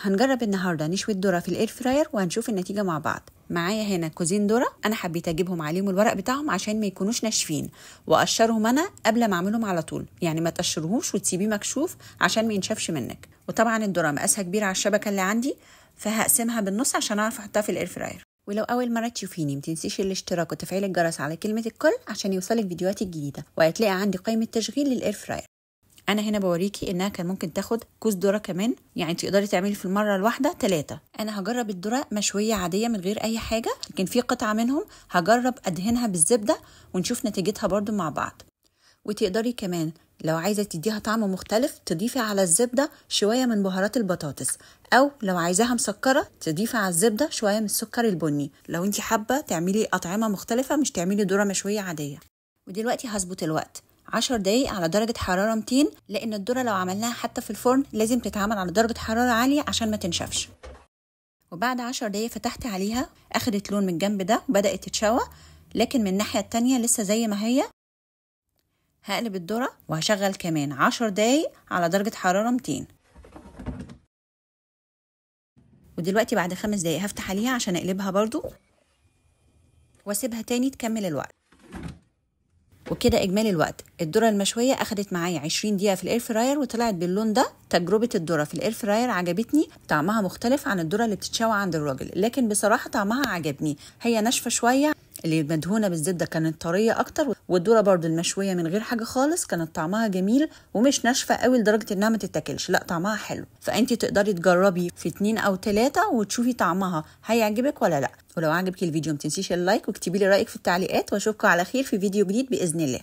هنجرب النهارده نشوي الذره في الاير فراير وهنشوف النتيجه مع بعض. معايا هنا كوزين ذره، انا حبيت اجيبهم عليهم الورق بتاعهم عشان ما يكونوش ناشفين، واقشرهم انا قبل ما اعملهم على طول، يعني ما تقشرهوش وتسيبيه مكشوف عشان ما ينشفش منك. وطبعا الذره مقاسها كبير على الشبكه اللي عندي، فهقسمها بالنص عشان اعرف احطها في الاير فراير. ولو اول مره تشوفيني متنسيش الاشتراك وتفعيل الجرس على كلمه الكل عشان يوصلك فيديوهاتي الجديده، وهتلاقي عندي قائمه تشغيل للاير فراير. انا هنا بوريكي انها كان ممكن تاخد كوز ذره كمان، يعني تقدري تعملي في المره الواحده 3. انا هجرب الذره مشويه عاديه من غير اي حاجه، لكن في قطعه منهم هجرب ادهنها بالزبده ونشوف نتيجتها برضو مع بعض. وتقدري كمان لو عايزه تديها طعم مختلف تضيفي على الزبده شويه من بهارات البطاطس، او لو عايزاها مسكره تضيفي على الزبده شويه من السكر البني، لو انت حابه تعملي اطعمه مختلفه مش تعملي ذره مشويه عاديه. ودلوقتي هظبط الوقت 10 دقايق على درجة حرارة 200، لأن الذرة لو عملناها حتى في الفرن لازم تتعمل على درجة حرارة عالية عشان ما تنشفش. وبعد 10 دقايق فتحت عليها، أخدت لون من الجنب ده وبدأت تتشوى، لكن من الناحية التانية لسه زي ما هي. هقلب الذرة وهشغل كمان 10 دقايق على درجة حرارة 200. ودلوقتي بعد 5 دقايق هفتح عليها عشان أقلبها برضو واسيبها تاني تكمل الوقت. وكده اجمالي الوقت الذره المشويه اخدت معايا 20 دقيقه في الاير فراير وطلعت باللون ده. تجربه الذره في الاير فراير عجبتني، طعمها مختلف عن الذره اللي بتتشوى عند الراجل، لكن بصراحه طعمها عجبني. هي ناشفه شويه، اللي مدهونه بالزبده كانت طريه اكتر، والذره برضو المشويه من غير حاجه خالص كانت طعمها جميل ومش ناشفه قوي لدرجه انها ما تتاكلش، لا طعمها حلو. فانت تقدري تجربي في 2 أو 3 وتشوفي طعمها هيعجبك ولا لا. ولو عجبك الفيديو متنسيش اللايك واكتبي لي رايك في التعليقات، واشوفكم على خير في فيديو جديد باذن الله.